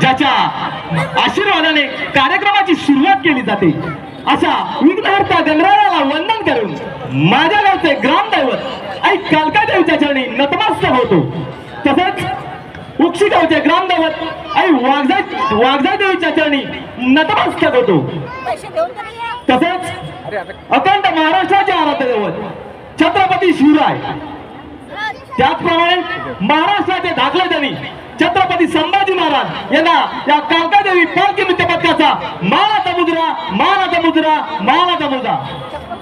ज्याच्या आशीर्वादाने कार्यक्रमाची सुरुवात केली जाते अशा विघ्नहर्ता गणरायाला वंदन करून माझ्या गावचे ग्रामदैवत आई कालका देवीच्या चरणी नतमस्तक होतो। तसंच उक्षी गावचे ग्रामदैवत आई वाघजाई देवीच्या चरणी नतमस्तक होतो। तसंच अखंड महाराष्ट्राचे आराध्य दैवत छत्रपती शिवराय, त्याचप्रमाणे महाराष्ट्राचे धाकले धनी छत्रपती संभाजी महाराज यांना या कालका देवी पालखी नृत्य पथकाचा मानाचा मुद्रा मानाचा मुद्रा मानाचा मुद्रा।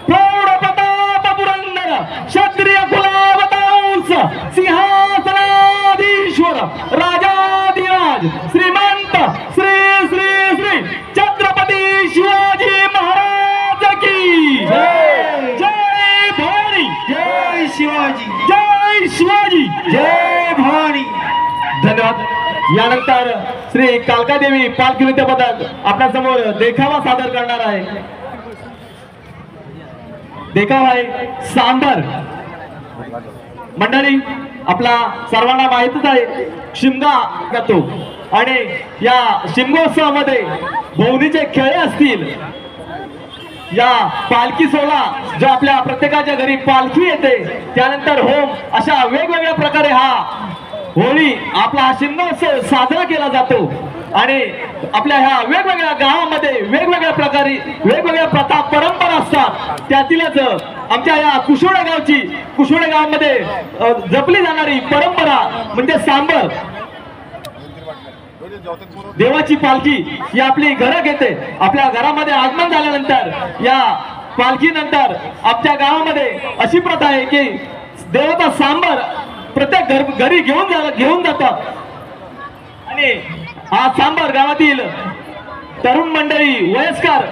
प्रौढ प्रताप पुरंदर क्षत्रिय कुलावतांस सिंहासनाधीश्वर राजाधिराज श्रीमंत श्री श्री श्री छत्रपती शिवाजी महाराज की जय। जय भवानी, जय शिवाजी, जय शिवाजी, जय भवानी। धन्यवाद। यानंतर श्री कालका देवी पालखी नृत्य पथक आपल्या समोर देखावा सादर करणार आहे। देखावा आहे सांबर। मंडळी, आपला सर्वांना माहितच आहे शिमगा करतो आणि या शिमगोत्सवामध्ये भोवनीचे खेळ असतील, या पालखी सोहळा जो आपल्या प्रत्येकाच्या घरी पालखी येते त्यानंतर होम, अशा वेगवेगळ्या प्रकारे हा होळी आपला हा शिमगोत्सव साजरा केला जातो आणि आपल्या ह्या वेगवेगळ्या गावामध्ये वेगवेगळ्या प्रकारे वेगवेगळ्या प्रथा परंपरा असतात। त्यातीलच आमच्या या कुशोडे गावामध्ये जपली जाणारी परंपरा म्हणजे सांबर। देवाची पालखी ही आपली घरं घेते। आपल्या घरामध्ये आगमन झाल्यानंतर या पालखीनंतर आमच्या गावामध्ये अशी प्रथा आहे की देवाचा सांबर प्रत्येक घरी घेऊन जातात आणि हा सांबर गावातील तरुण मंडळी वयस्कर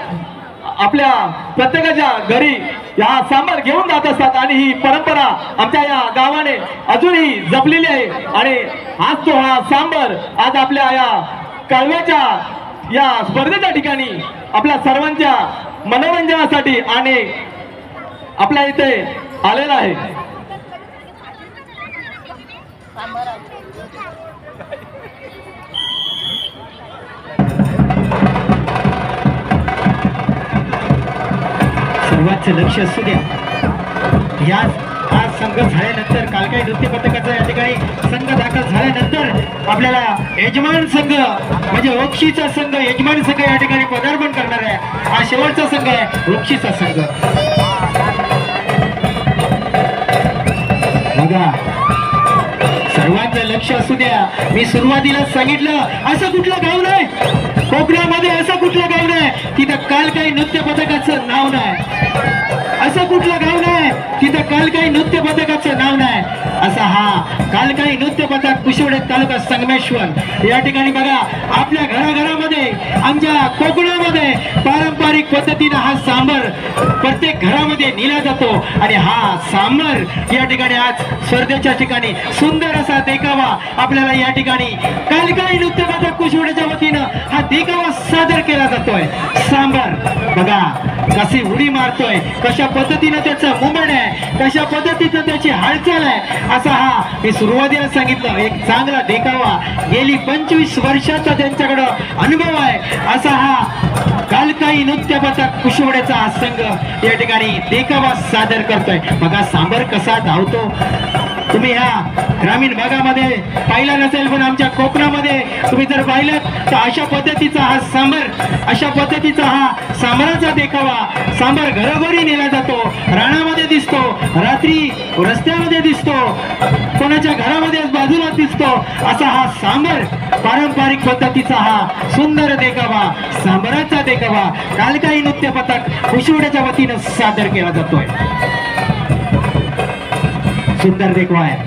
आपल्या प्रत्येकाच्या घरी हा सांबर घेऊन जात असतात आणि ही परंपरा आमच्या या गावाने अजूनही जपलेली आहे आणि आज तो हा सांबर आज आपल्या या कळव्याच्या या स्पर्धेच्या ठिकाणी आपल्या सर्वांच्या मनोरंजनासाठी आणि आपल्या इथे आलेला आहे। सर्वांचे लक्ष असू द्या। आज संघ झाल्यानंतर कालकाई नृत्य पथकाचा या ठिकाणी संघ दाखल झाल्यानंतर आपल्याला यजमान संघ म्हणजे ओक्षीचा संघ यजमान संघ या ठिकाणी पदार्पण करणार आहे। हा शेवटचा संघ आहे ओक्षीचा संघ। बघा, सर्वांचं लक्ष असू द्या। मी सुरुवातीला सांगितलं असं कुठलं गाव नाही कोकणामध्ये, असं कुठलं गाव नाही तिथं कालकाई नृत्य पथकाचं नाव नाही, असं कुठलं गाव नाही तिथं कालकाई नृत्य पथकाचं नाव नाही। असा हा कालकाई नृत्य पथक कुशोडे तालुका संगमेश्वर या ठिकाणी बघा आपल्या घराघरामध्ये आमच्या कोकणामध्ये पारंपरिक पद्धतीने हा सांबर प्रत्येक घरामध्ये नेला जातो आणि हा सांबर या ठिकाणी आज स्पर्धेच्या ठिकाणी सुंदर असा देखावा आपल्याला या ठिकाणी कालकाई नृत्य पथक कुशोडेच्या वतीनं हा देखावा सादर केला जातोय। सांबर बघा कशी उडी मारतोय, कशा पद्धतीनं त्याचं मुवमेंट आहे, कशा पद्धतीनं त्याची हालचाल आहे। असा हा मी सुरुवातीला सांगितलं एक चांगला देखावा गेली 25 वर्षाचा त्यांच्याकडं अनुभव आहे। असा हा कालकाई नृत्य पथक कुशोडेचा हा संघ या ठिकाणी देखावा सादर करतोय। बघा सांबर कसा धावतो, तुम्ही ह्या ग्रामीण भागामध्ये पाहिला नसेल पण आमच्या कोकणामध्ये तुम्ही जर पाहिलं तर अशा पद्धतीचा हा सांबर, अशा पद्धतीचा हा सांबराचा देखावा सांबर घरोघरी नेला जातो, रानामध्ये दिसतो, रात्री रस्त्यामध्ये दिसतो, कोणाच्या घरामध्ये बाजूला दिसतो। असा हा सांबर पारंपरिक पद्धतीचा हा सुंदर देखावा सांबराचा देखावा कालकाई नृत्य पथक कुशोडेच्या वतीनं सादर केला जातोय। सुंदर देखावा आहे।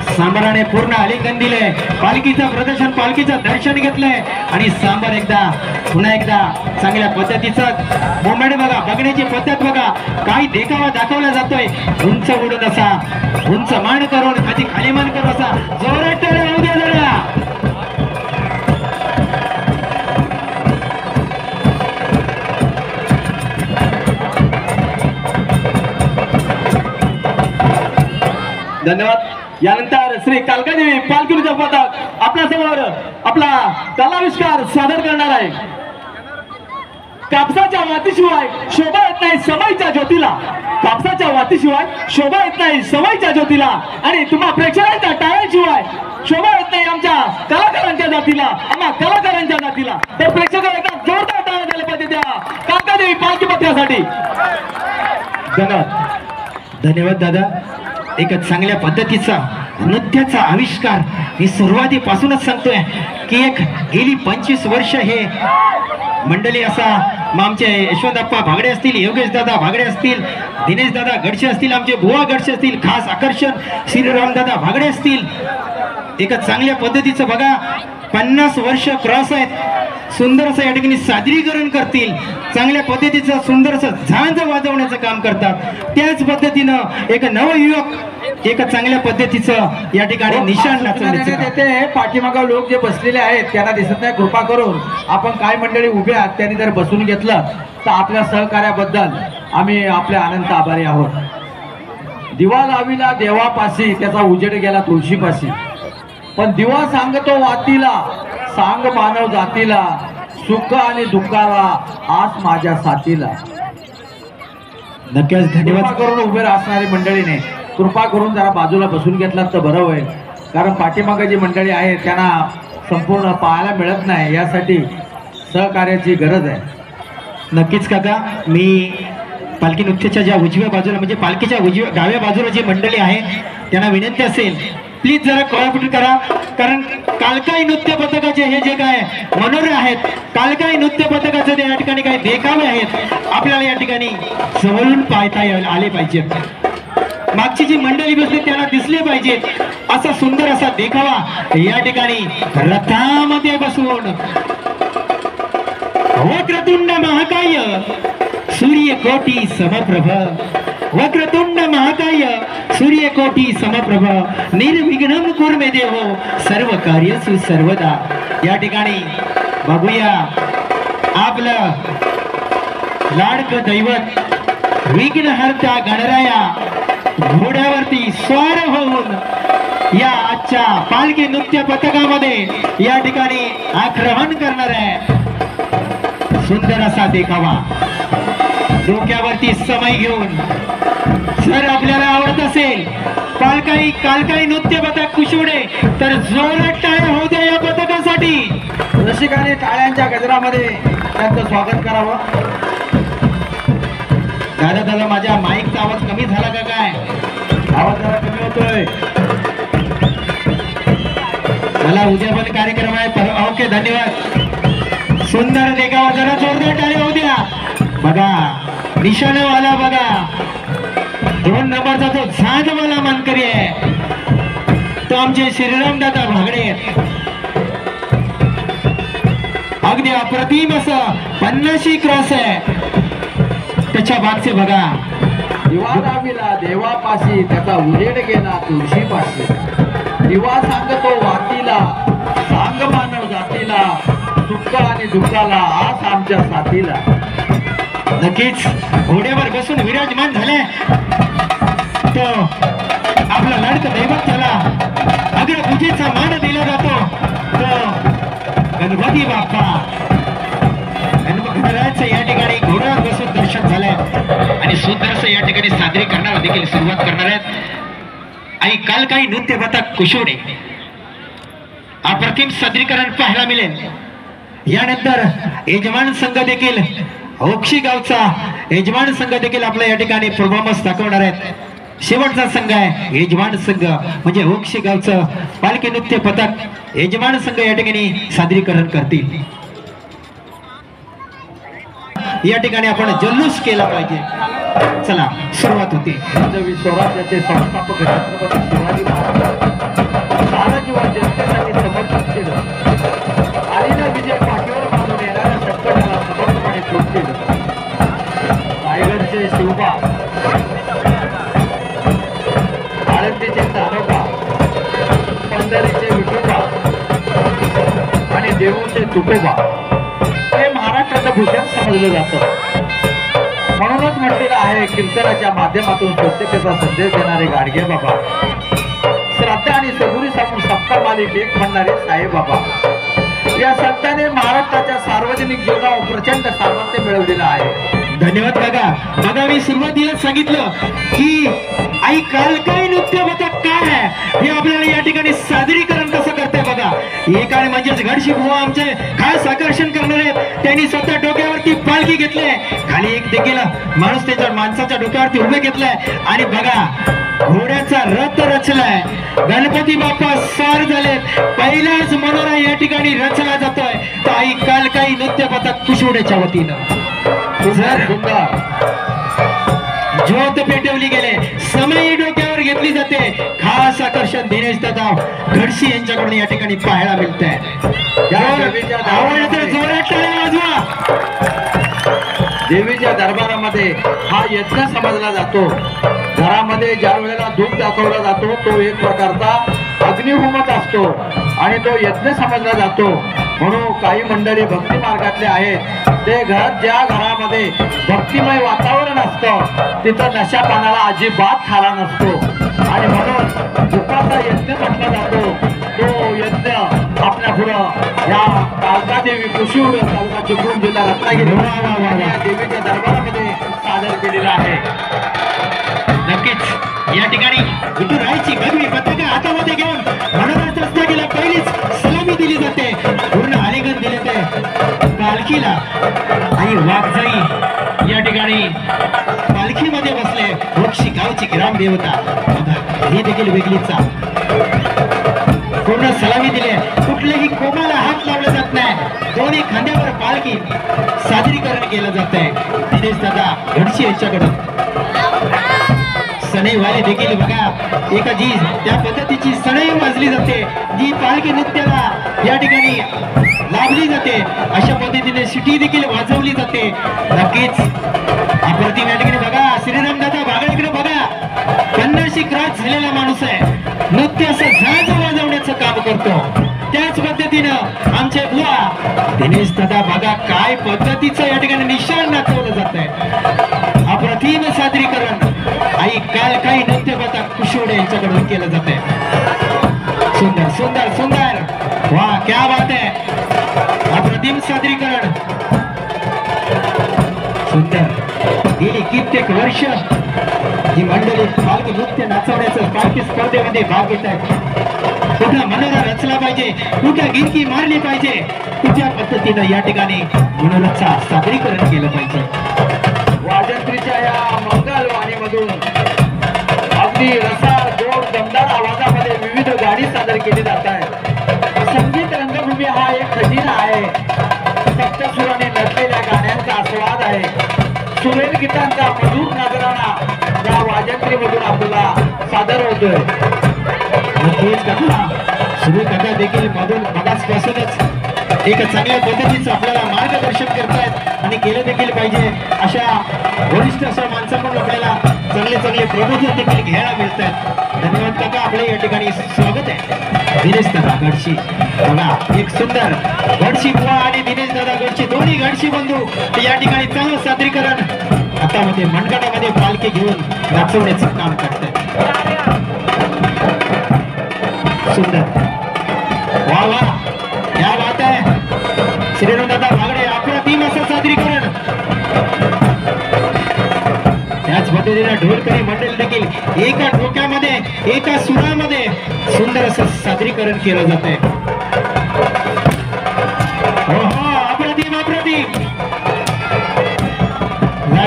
सांबराने पूर्ण आलिंगन दिले, पालखीचं प्रदर्शन पालखीचं दर्शन घेतलंय आणि सांबर पुन्हा एकदा चांगल्या पद्धतीचं मुवमेंट बघा, बघण्याची पद्धत बघा, काही देखावा दाखवला जातोय। उंच उडून असा उंच मान करून कधी खाली मान करून असा जोरात होऊ दे जरा। धन्यवाद। यानंतर श्री कालका देवी पालखी नृत्य पथक आपल्या समोर आपला कलाविष्कार सादर करणार आहे. कापसाच्या मातीशिवाय शोभा येत नाही समईच्या ज्योतीला. कापसाच्या मातीशिवाय शोभा येत नाही समईच्या ज्योतीला. आणि तुम्हा प्रेक्षकांच्या टाळ्यांशिवाय शोभा येत नाही आमच्या कलाकारांच्या जातीला, आम्हा कलाकारांच्या जातीला. तर प्रेक्षकांना एकदा जोरदार टाळ्या द्यायला पाहिजे त्या काकादेवी पालखी पथकासाठी. धन्यवाद. धन्यवाद दादा. एक चांगल्या पद्धतीचा नृत्याचा आविष्कार मी सुरुवातीपासूनच सांगतोय की एक गेली 25 वर्ष हे मंडळी असा आमचे यशवंतप्पा भागडे असतील, योगेश दादा भागडे असतील, दिनेश दादा गडसे असतील, आमचे बुवा गडसे असतील, खास आकर्षण श्रीराम दादा भागडे असतील. एका चांगल्या पद्धतीचं बघा 50 वर्ष क्रॉस आहेत. सुंदर असं या ठिकाणी सादरीकरण करतील. चांगल्या पद्धतीचं सुंदर असं झांज वाजवण्याचं काम करतात. त्याच पद्धतीनं एक नवयुवक एक चांगल्या पद्धतीचं या ठिकाणी निशाण नाचवण्याचं येते. पाठीमागं लोक जे बसलेले आहेत त्यांना दिसत नाही. कृपा करून आपण काय मंडळी उभे आहात त्यांनी जर बसून घेतलं तर आपल्या सहकार्याबद्दल आम्ही आपल्या अनंत आभारी आहोत. दिवा लाविला देवापाशी त्याचा उजेड गेला तुळशीपाशी. पण दिवा सांगतो वातीला, सांग मानव जातीला, सुख आणि दुःखाला आज माझ्या साथीला. नक्कीच धन्यवाद. कृपा करून उभे असणारी मंडळीने कृपा करून जरा बाजूला बसून घेतलात तर बरं होईल. कारण पाठीमागे जी मंडळी आहेत त्यांना संपूर्ण पाहायला मिळत नाही. यासाठी सहकार्याची गरज आहे. नक्कीच काका. मी पालखी नृत्याच्या ज्या उजव्या बाजूला म्हणजे पालखीच्या उजव्या डाव्या बाजूला जी मंडळी आहे त्यांना विनंती असेल प्लीज जरा कोऑपरेट करा. कारण कालकाई नृत्य पथकाचे हे जे काय मनोरे आहेत, कालकाई नृत्य पथकाचे ते या ठिकाणी काही देखावे आहेत, आपल्याला या ठिकाणी जवळून पाहता आले पाहिजेत. मागची जी मंडळी बसली त्यांना दिसले पाहिजेत. असा सुंदर असा देखावा या ठिकाणी रथामध्ये बसून वक्रतुंड महाकाय सूर्यकोटी समप्रभ, वक्रतुंड महाकाय सूर्यकोटी समप्रभ, निर्विघ्नं कुर्मे देवो सर्व कार्येषु सर्वदा. या ठिकाणी बघूया आपलं लाडकं दैवत विघ्नहर्ता गणराया घोड्यावरती स्वार होऊन या आजच्या पालखी नृत्य पथकामध्ये या ठिकाणी आक्रमण करणार आहे. सुंदर असा देखावा डोक्यावरती समय घेऊन. जर आपल्याला आवडत असेल कालकाई नृत्य पथक कुशवडे तर जोरात टाळ्या होऊ द्या या पथकासाठी. रसिकाने टाळ्यांच्या गजरामध्ये त्यांचं स्वागत करावं. दादा माझ्या माईकचा आवाज कमी झाला का काय? आवाज जरा कमी होतोय. मला उद्या पण कार्यक्रम आहे. ओके धन्यवाद. सुंदर देखावा जरा जोरदार टाळ्या होऊ द्या. बघा निशाणवाला बघा 2 नंबरचा तो झांजवाला मानकरी आहे तो आमचे श्रीराम दादा भागडे. अगदी अप्रतिम असं 50 क्रॉस आहे. त्याच्या मागचे बघा दिवा लाविला देवापाशी त्याचा उजेड गेला तुळशीपाशी. दिवा सांगतो वातीला, सांग मानव जातीला, सुख आणि दुःखाला आज आमच्या साथीला. नक्कीच घोड्यावर बसून विराजमान झाले तो आपला लाडकं दैवत त्याला अग्रपूजेचा मान दिला जातो तो गणपती बाप्पा. गणपतीराजाचं या ठिकाणी घोड्यावर बसून दर्शन झालंय आणि सुंदरस या ठिकाणी साजरी करणार देखील सुरुवात करणार आहेत. आणि कालकाई नृत्य पथक कुशवडे अप्रतिम सादरीकरण पाहायला मिळेल. यानंतर यजमान संघ देखील ओक्षी गावचा यजमान संघ देखील आपल्या या ठिकाणी परफॉर्मन्स दाखवणार आहेत. शेवटचा संघ आहे यजमान संघ म्हणजे ओक्षी गावचं पालखी नृत्य पथक यजमान संघ या ठिकाणी सादरीकरण करतील. या ठिकाणी आपण जल्लोष केला पाहिजे. चला सुरुवात होती. स्वराज्याचे संस्थापक छत्रपती शिवाजी महाराज सारा जीवन जनतेसाठी समर्पित केलं. आलेला विजय पाठीवर बांधून येणाऱ्या संकटाला समर्थपणे तोड केलं. रायगडचे शिवबा, आळंदीचे तारोबा, पंढरीचे विठोबा आणि देऊळचे तुकोबा हे महाराष्ट्राचं भूषण समजलं जातं. म्हणूनच म्हटलेलं आहे कीर्तनाच्या माध्यमातून स्वच्छतेचा संदेश देणारे गाडगे बाबा, श्रद्धा आणि सबुरी सांगून सप्ता माली लेख म्हणणारे साईबाबा, या संताने महाराष्ट्राच्या सार्वजनिक जीवनावर प्रचंड सामर्थ्य मिळवलेलं आहे. धन्यवाद काका. बघा मी सुरुवातीला सांगितलं की आई कालकाई नृत्य पथक काय आहे हे आपल्याला या ठिकाणी सादरीकरण कसं करते बघा. एकाने म्हणजेच घडशी बुवा आमचे खास आकर्षण करणार आहेत. त्यांनी स्वतः डोक्यावरती पालखी घेतली आहे. खाली एक देखील माणूस त्याच्या माणसाच्या डोक्यावरती उभे घेतलाय आणि बघा घोड्याचा रथ रचलाय. गणपती बाप्पा स्वार झालेत. पहिलाच मनोरा या ठिकाणी रचला जातोय. तर आई कालकाई नृत्य पथक कुशवड्याच्या वतीनं सुंदर ज्योत पेटवली गेले. समय डोक्यावर घेतली जाते. खास आकर्षण दिनेश दादा घडशी यांच्याकडून या ठिकाणी पाहायला मिळत आहे. आवडलं तर जोरात टाळ्या वाजवा. देवीच्या दरबारामध्ये हा यज्ञ समजला जातो. घरामध्ये ज्या वेळेला धूप दाखवला जातो तो एक प्रकारचा अग्निहोमच असतो आणि तो यज्ञ समजला जातो. म्हणून काही मंडळी भक्ती मार्गातले आहेत ते ज्या घरामध्ये भक्तिमय वातावरण असतं तिथं नशा पानाला अजिबात खाला नसतो आणि म्हणून दुपारचा यज्ञ म्हटला जातो. तो यज्ञ आपल्या पुढं या कालकादेवी कुशीवड तालुका चिपळूण जिल्हा रत्नागिरी या देवीच्या दरबारामध्ये सादर केलेला आहे. नक्कीच या ठिकाणी विठुरायाची भगवी पताका हातामध्ये घेऊन मनोरात रस्ता गेला. पहिलीच सलामी दिली जाते. पूर्ण आलिंगन दिले ते पालखीला आणि वाघजाई या ठिकाणी पालखीमध्ये बसले. वक्षी गावची ग्रामदेवता बघा ही देखील वेगळीच पूर्ण सलामी दिले. कुठल्याही कोमाला हात लावला जात नाही. दोन्ही खांद्यावर पालखी सादरीकरण केलं जात आहे. दिनेश दादा घडशी यांच्याकडून सनईवाली देखील बघा एका जी त्या पद्धतीची सनई वाजली जाते जी पालखी नृत्याला या ठिकाणी लाभली जाते. अशा पद्धतीने शिटी देखील वाजवली जाते. नक्कीच अप्रतिम या ठिकाणी बघा श्रीराम दादा बागडीकडे बघा 50 क्रॉस झालेला माणूस आहे. नृत्य असं झाज वाजवण्याचं काम करतो. त्याच पद्धतीनं आमचे बुवा दिनेश दादा बघा काय पद्धतीचं या ठिकाणी निशाण नाचवलं जात आहे. अप्रतिम सादरीकरण आई कालकाई नृत्य पथक कुशवडे यांच्याकडून केलं जात आहे. सुंदर सुंदर सुंदर वाह क्या बात आहे. अप्रतिम सादरीकरण सुंदर. गेली कित्येक वर्ष ही मंडळी पालखी नृत्य नाचवण्याचं पालखी स्पर्धेमध्ये भाग घेत आहे. कुठला मनोरा रचला पाहिजे, कुठं गिरकी मारली पाहिजे, कुठल्या पद्धतीनं या ठिकाणी मनोराचं सादरीकरण केलं पाहिजे. वाजंत्रीच्या या मंगलवाणीमधून अगदी रसाळ जोर दमदार आवाजामध्ये विविध गाणी सादर केली जात आहे. संगीत रंगभूमी हा एक खजिना आहे. सप्तसुराने नटलेल्या गाण्यांचा आस्वाद आहे. सुरेल गीतांचा मधुर नजराणा या वाजंत्रीमधून आपल्याला सादर होतोय. नक्कीच कथा सुरू कथा देखील मधून मगासपासूनच एक चांगल्या पद्धतीचं आपल्याला मार्गदर्शन करतायत आणि केलं देखील पाहिजे. अशा वरिष्ठ अशा माणसाकडून आपल्याला चांगले चांगले प्रबोधन देखील घ्यायला मिळत आहेत. धन्यवाद काका आपल्या या ठिकाणी स्वागत आहे. दिनेश दादा गडशी बघा एक सुंदर गडशी बुवा आणि दिनेश दादा गडशी दोन्ही गडशी बंधू या ठिकाणी चांगलं सादरीकरण हातामध्ये मनगटामध्ये पालखी घेऊन नाचवण्याचं काम करतात. सुंदर वा वा क्या बात आहे. श्रीराम दादा बागडे अप्रतिम असं सादरीकरण. त्याच पद्धतीने ढोलकरी मंडळी देखील एका डोक्यामध्ये एका सुरामध्ये सुंदर असं सादरीकरण केलं जात आहे. अप्रतिम अप्रतिम.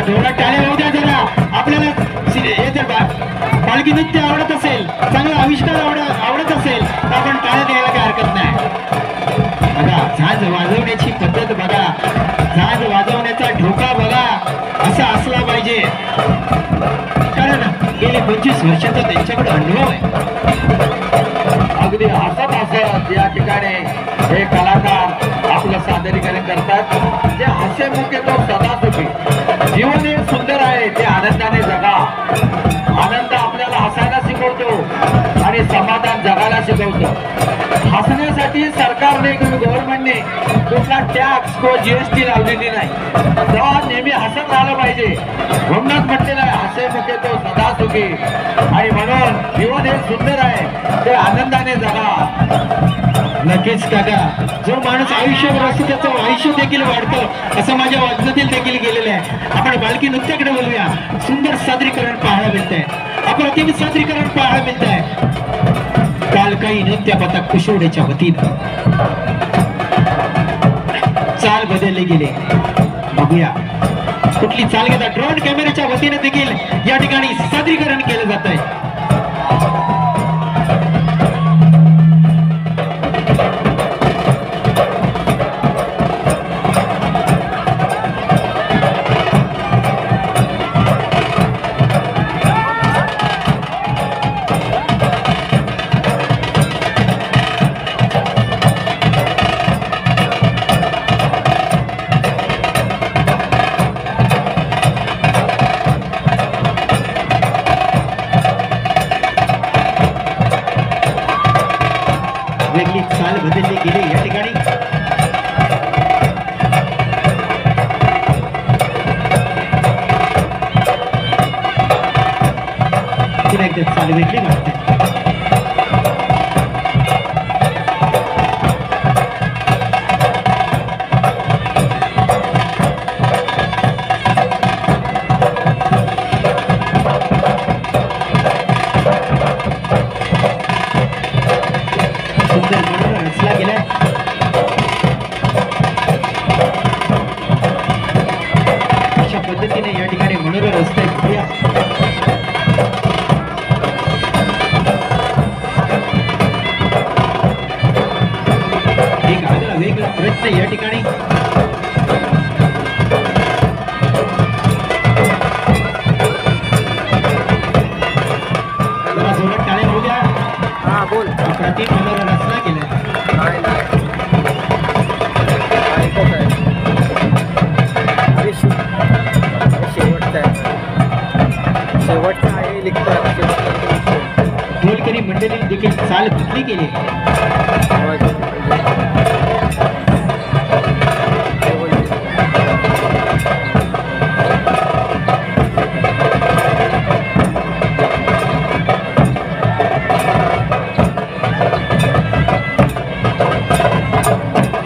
ढोलात टाळ्या होऊ द्या जरा. आपल्याला पालखी नृत्य आवडत असेल, चांगला आविष्कार आवडत असेल तर आपण टाळ्या द्यायला काही हरकत नाही. बघा झांज वाजवण्याची पद्धत बघा, झांज वाजवण्याचा ढोका बघा असा असला पाहिजे. कारण गेली 25 वर्षाचा त्यांच्याकडे अनुभव आहे. अगदी हसत हसत या ठिकाणी हे कलाकार आपलं सादरीकरण करतात. जे हसेमुखे तो सदा सुखी. जीवन हे सुंदर आहे, ते आनंदाने जगा. आनंद आपल्याला हसायला शिकवतो आणि समाधान जगायला शिकवतो. हसण्यासाठी कधी सरकारने किंवा गव्हर्नमेंटने कुठला टॅक्स किंवा जीएसटी लावलेली नाही, तेव्हा नेहमी हसत राहिलं पाहिजे. म्हणूनच म्हटलेलं आहे, हसे मुखे तो सदा सुखी. आणि म्हणून जीवन हे सुंदर आहे, ते आनंदाने जगा. नक्कीच काका, जो माणूस आयुष्यभर असतो त्याचं आयुष्य देखील वाढतं असं माझ्या वाचनातील देखील गेलेलं आहे. आपण बालकी नृत्याकडे बोलूया. सुंदर सादरीकरण पाहायला मिळत आहे, अप्रतिम सादरीकरण पाहायला मिळत आहे. काल काही नृत्य पथक कुशवड्याच्या वतीनं चाल बदलले गेले. बघूया कुठली चाल घेता. ड्रोन कॅमेऱ्याच्या वतीने देखील या ठिकाणी सादरीकरण केलं जात आहे. वेगळी चाल बदलली गेली या ठिकाणी. पुन्हा एकदा चाल वेगळी वाटते. रचला गेलाय. अशा पद्धतीने या ठिकाणी मनोरंजन रस्ते बघूया. एक आगळा वेगळा प्रयत्न या ठिकाणी. जरा जोरात टाळ्या होऊ द्या. अप्रतिम मनोरंजन रचला गेलाय. ढोलकरी मंडळी देखील चाल बदली गेली.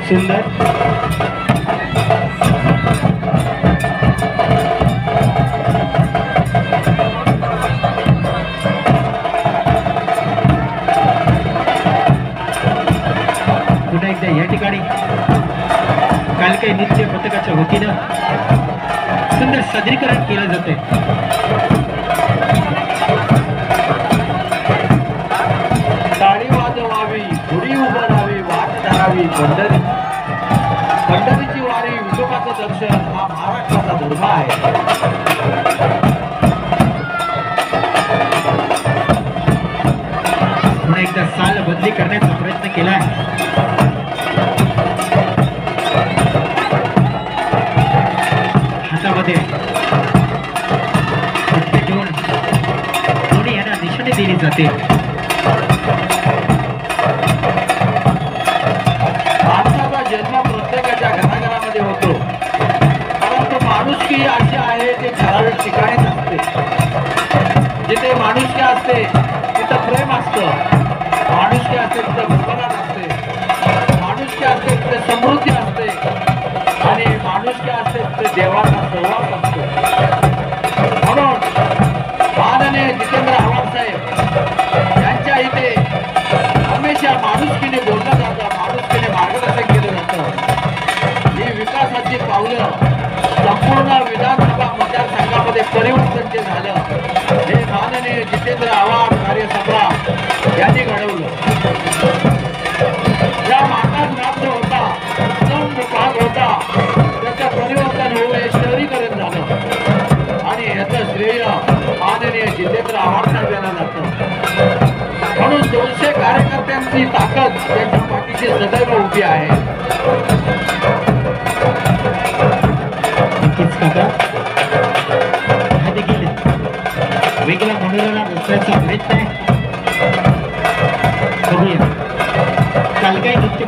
सुंदर पुन्हा एकदा या ठिकाणी कालकाई नृत्य पथकाच्या वतीनं सुंदर सादरीकरण केलं जाते. टाळी वाजवावी, गुढी उभारावी, वाट धरावी पंढरी. पंढरीची वारी, विठोबाचं दर्शन हा महाराष्ट्राचा धर्म आहे. पुन्हा एकदा चाल बदली करण्याचा प्रयत्न केलाय. हातामध्ये घेऊन दोन्ही यांना निशाणी दिली जाते. माणसाचा जन्म प्रत्येकाच्या घराघरामध्ये होतो, परंतु माणुसकी अशी आहे ते ठराविक ठिकाणीच असते. जिथे माणुसकी असते तिथं प्रेम असतं, माणुसकी असते तिथं भगवनात असते, माणुसकी असते तिथे समृद्धी असते, आणि माणुसकी असते तिथे देवाचा सहवास असतो. म्हणून माननीय जितेंद्र आव्हाड साहेब यांच्या इथे हमेशा माणुसकीने बोललं जातं, माणुसकीने मार्गदर्शन केलं जातं. ही विकासाची पावलं संपूर्ण विधानसभा मतदारसंघामध्ये परिवर्तन जे झालं, हे माननीय जितेंद्र आव्हाड कार्यसम्राट यांनी घडवलं. या मागास भाग जो होता, उत्तम भाग होता, त्याचं परिवर्तन होऊन हे शहरीकरण झालं, आणि याचं श्रेय माननीय जितेंद्र आव्हाड साहेब यांना जातं. म्हणून 200 कार्यकर्त्यांची ताकद त्यांच्या पाठीशी सदैव उभी आहे. नक्कीच काका, हा देखील वेगळा मनोरंजन रचण्याचा प्रयत्न आहे. बघूया कालकाई नृत्य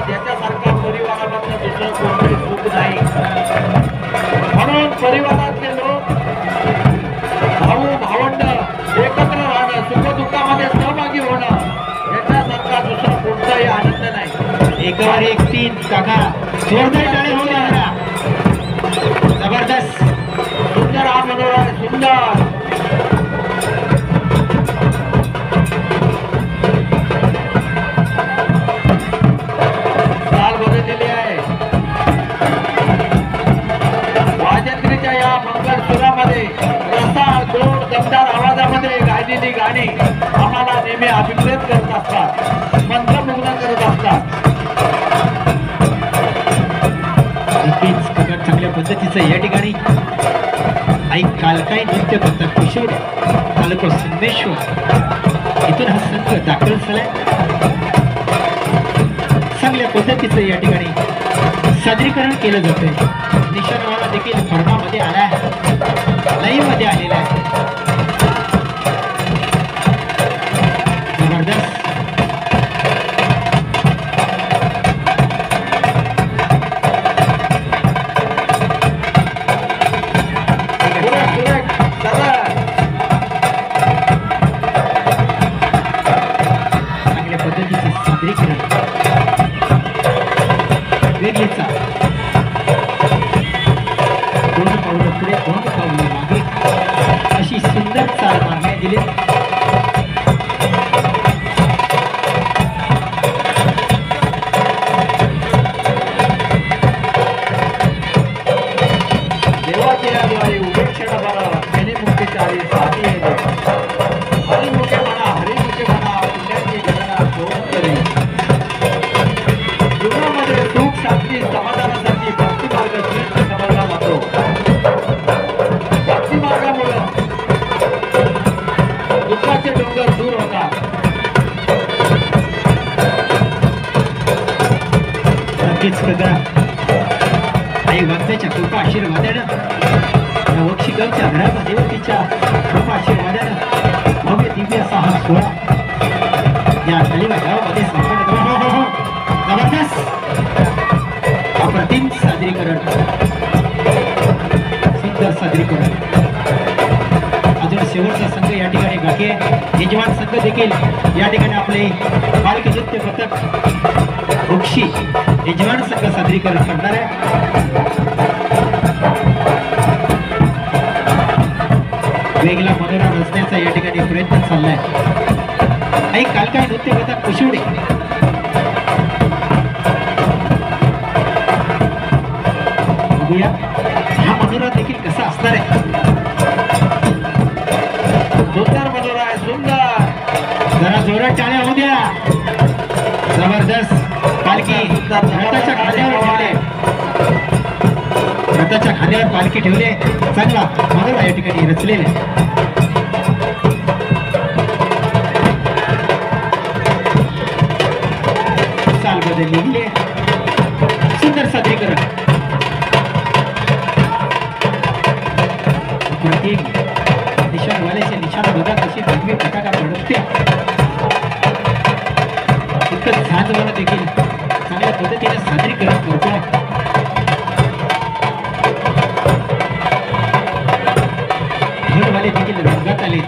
त्याच्यासारखा परिवारामधलं दुसरं कोणतंही सुख नाही. म्हणून परिवारातले लोक भाऊ भावंड एकत्र राहणं, सुखदुःखामध्ये सहभागी होणं, याच्यासारखा दुसरा कोणताही आनंद नाही. एकावर एक तीन काका जोरदार टाळ्या होऊ द्या. जबरदस्त. सुंदर हा मनोहर आहे, सुंदर. चाल बदललेली आहे. वाजंत्रीच्या या मंगल सुरामध्ये रसाळ गोड दमदार आवाजामध्ये गायलेली गाणी आम्हाला नेहमी अभिप्रेत करत असतात, मंत्रमुग्ध करत असतात. नक्कीच काका चांगल्या पद्धतीचं या ठिकाणी आई कालकाई नृत्य करतात. किशोर तालुका सिद्धेश्वर इथून हा संघ दाखल झालाय. चांगल्या पद्धतीचं या ठिकाणी सादरीकरण केलं जातंय. निशाणवाला देखील फर्मामध्ये आलाय, लाईव्ह मध्ये आलेला आहे. जबरदस्त. चांगल्या पद्धतीचं सादरीकरण वेगळीचा दोन पावलं पुढे दोन पावलं मागे अशी सुंदर चाल मागण्यात दिली. देवाचे याद्वारे उभे क्षण बरं त्याने मुखे चारी साथी येतो. हरिमुखे म्हणा, हरिमुखे म्हणा, पुण्याची गणना कोण करे. जीवनामध्ये सुख शांती समाधानासाठी भक्ती मार्ग श्रेष्ठ समजला जातो. भक्ती मार्गामुळे दुःखाचे डोंगर दूर होतात. नक्कीच कदा आई भक्ताच्या कृपा आशीर्वादानं या वक्षिगावच्या घरामध्ये तिच्या कृपा आशीर्वादानं भव्य दिव्य असा हा सोहळा या तालिमा गावामध्ये संपन्न झाला. जबरदस्त अप्रतिम सादरीकरण, सुंदर सादरीकरण. अजून शेवटचा संघ या ठिकाणी बाकी आहे. यजमान संघ देखील या ठिकाणी आपले पालखी नृत्य पथक वृक्षी यजमान संघ सादरीकरण करणार आहे. वेगळा मनोरा रचण्याचा या ठिकाणी प्रयत्न चाललाय. आई कालकाई नृत्य पथक कुशिवडे बघूया हा मनोरा देखील कसा असणार आहे. सुंदर मनोहर आहे, सुंदर. जरा जोरात टाळ्या होऊ द्या. जबरदस्त. पालखी रथाच्या खांद्यावर ठेवले, रथाच्या खांद्यावर पालखी ठेवले. चांगला मनोरा या ठिकाणी रचलेला आहे. चाल बदललेली आहे. सुंदर सादरीकरण. प्रत्येक निशाणवाल्याचे निशाण बघा कशी भगवी पताका फडकते. इतकं झांजवाला देखील चांगल्या पद्धतीने सादरीकरण करतोय. घरवाले देखील रंगात आले.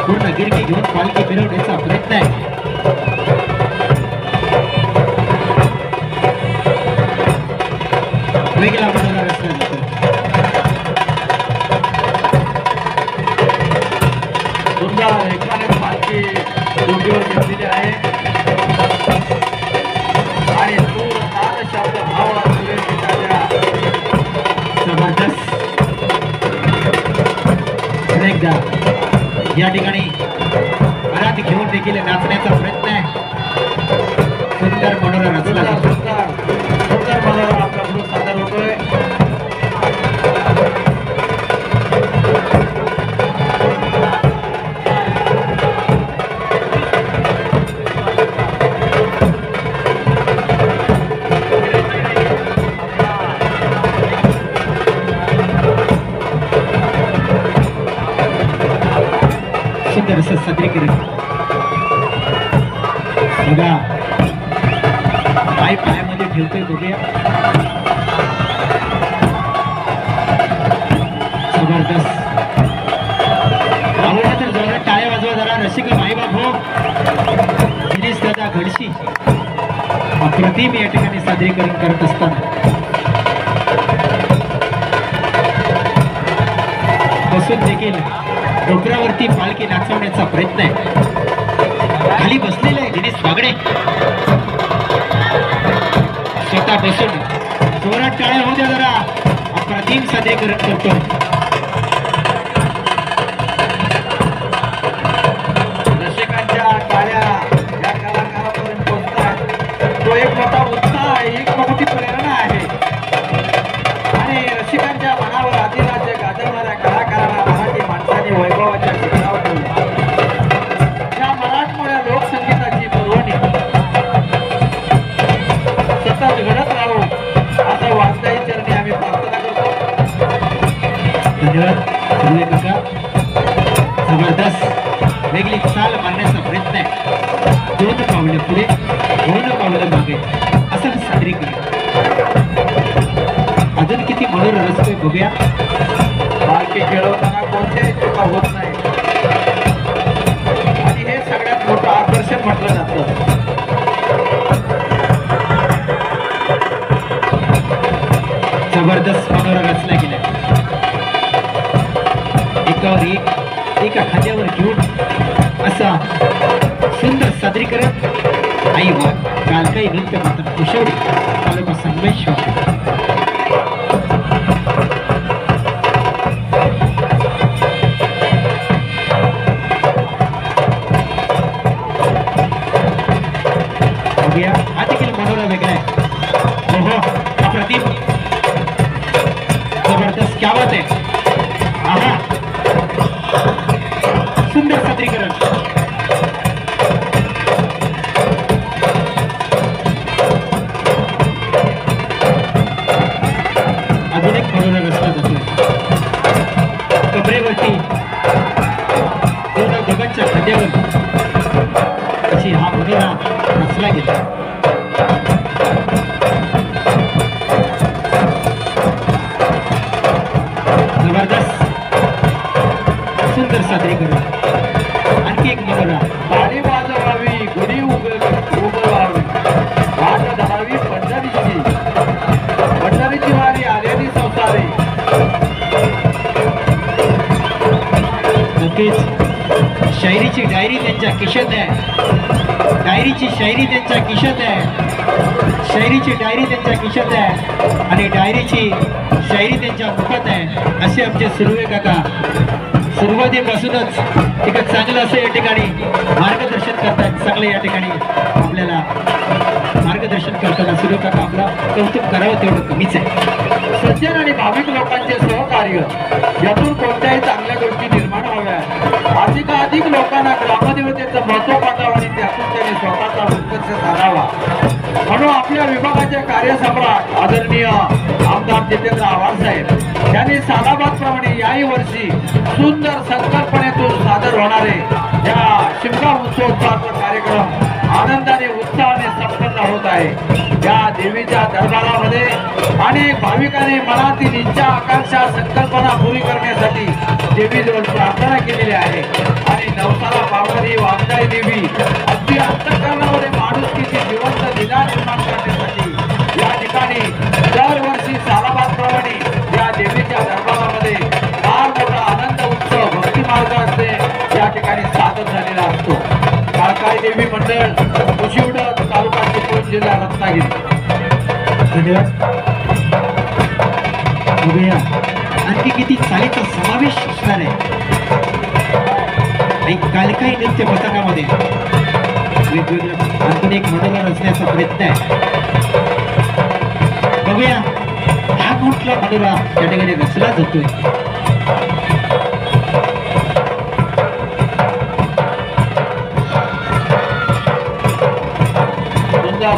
पूर्ण गिरकी घेऊन पालखी फिरवण्याचा प्रयत्न आहे. वेगळा बनवला रस्ता जातो. सुंदर एकाने पालखी डोंगीवर घेतलेली आहे आणि सूर ताल शब्द भाव असलेले पिताच्या. जबरदस्त. एकदा या ठिकाणी घरात घेऊन देखील नाचण्याचा प्रयत्न आहे. सुंदर मनोरा रचला सुंदर जातो. सुंदर सुंदर मनोहर आपल्याकडून सादर होतोय. सुंदर असं सादरीकरण. बघा पाय पायामध्ये ठेवतोय बघूया. जबरदस्त. आवडला तर जोरात टाळ्या वाजवा जरा. रसिक माईबाप हो. दिनेश दादा घडशी अप्रतिम या ठिकाणी सादरीकरण करत असताना बसून देखील डोक्यावरती पालखी नाचवण्याचा प्रयत्न आहे. खाली बसलेले आहे दिनेश वागडे. स्वतः बसून जोरात टाळ्या होऊ द्या जरा. अप्रतिम सादरीकरण करतो. रसिकांच्या टाळ्या या कलाकारापर्यंत पोहोचतात. तो एक मोठा उत्साह आहे, एक मोठी प्रेरणा आहे आणि रसिकांच्या मनावर आदिराज्य गाजवणाऱ्या कलाकारांना मराठी माणसाने वैभवाच्या शिखरावर ठेवलं. या मराठमोळ्या लोकसंगीताची पर्वणी सतत घडत राहो असं वाजताई चरणी आम्ही प्रार्थना करतो. धन्यवाद सुर्वे काका. जबरदस्त वेगळी चाल मारण्याचा प्रयत्न आहे. 2 पावलं पुढे 2 पावलं मागे असं सादरीकरण. अजून किती मनोरम रचतोय बघूया. पालखी खेळवताना कोणत्याही चुका होत नाही आणि हे सगळ्यात मोठं आकर्षण म्हटलं जातं. जबरदस्त मनोरम रचला गेला. एकावर एका खांद्यावर घेऊन असा सुंदर सादरीकरण. आई वा कालकाई नृत्य मात्र कुशवडी तालुका संगमेश्वर. हा देखील मनोरम वेगळा आहे. हो अप्रतिम. जबरदस्त. क्या बात आहे. आहा सुंदर सादरीकरण. अजून एक मनोरम रचला जातो. कमरेवरती दोघांच्या खांद्यावर अशी हा मनोरम रचला गेला. जबरदस्त सुंदर सादरीकरण. आणखी एक मनोरा. ताली वाजवावी गुढी उगवावी वाट धरावी पंढरीची. पंढरीची वारी आलेली संसारी. नक्कीच शायरीची डायरी त्यांच्या खिशात आहे. डायरीची शायरी त्यांच्या खिशात आहे. शायरीची डायरी त्यांच्या खिशात आहे आणि डायरीची शायरी त्यांच्या मुखात आहे. असे आमचे सुर्वे काका सुरुवातीपासूनच एक चांगलं असं या ठिकाणी मार्गदर्शन करतात. चांगलं या ठिकाणी आपल्याला मार्गदर्शन करताना सुर्वे काका आपला कौतुक करावं तेवढं कमीच आहे. सज्जन आणि भाविक लोकांचे सहकार्य यातून कोणत्याही चांगल्या गोष्टी निर्माण व्हाव्या. अधिकाधिक लोकांना ग्रामदेवतेचं महत्व पाठावं आणि त्यातून त्यांनी स्वतःचा उत्कर्ष साधावा म्हणून आपल्या विभागाचे कार्यसम्राट आदरणीय आमदार जितेंद्र आव्हाड साहेब यांनी सालाबाद प्रमाणे याही वर्षी सुंदर संकल्पनेतून सादर होणारे या शिमगा उत्सवाचा कार्यक्रम आनंदाने उत्साहाने संपन्न होत आहे. या देवीच्या दरबारामध्ये अनेक भाविकांनी मनातील इच्छा आकांक्षा संकल्पना पुरी करण्यासाठी देवीजवळ प्रार्थना केलेली आहे आणि नवसाला पावणारी वामदाई देवी अगदी अंतःकरणामध्ये माणुसकीची जिवंत दिला निर्माण करण्यासाठी या ठिकाणी दरवर्षी सालाबाद प्रमाणे या देवीच्या दरबारामध्ये फार मोठा आनंद उत्सव भक्ती मार्गाचे या ठिकाणी सादर झालेला असतो. काळकाई देवी मंडळ कुशिवड तालुका चिपळूण जिल्हा रत्नागिरी. धन्यवाद. बघूया आणखी किती चालीचा समावेश असणार आहे. कालकाई नृत्य पथकामध्ये वेगवेगळ्या आणखून एक मनोरंजन रचण्याचा प्रयत्न आहे. बघूया हा कुठला मनोरा त्या ठिकाणी रचला जातोय.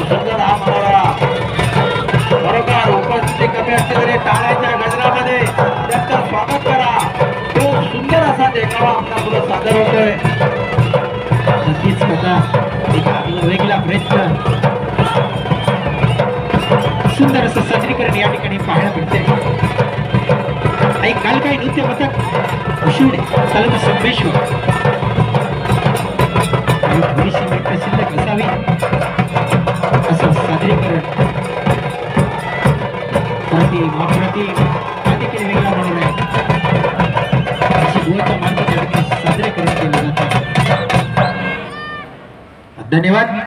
सुंदर हा मनोरा बरोबर उपस्थिती कमी असते तरी टाळ्याच्या गजरामध्ये त्यांचं स्वागत करा. तो सुंदर असा देखावा आपला पुढे सादर होतोय. नक्कीच कथा आपला वेगळा प्रयत्न सुंदर असं सादरीकरण या ठिकाणी पाहायला मिळते. आणि काल काही नृत्य पथक उशिवडे तालुका संगमेश्वर आणि थोडीशी मिनिटं शिल्लक असावी असं सादरीकरण प्रतिक्रिया वेगळा म्हणून आहे अशी गोवाचा मार्ग त्या ठिकाणी सादरीकरण केलं जातं. धन्यवाद.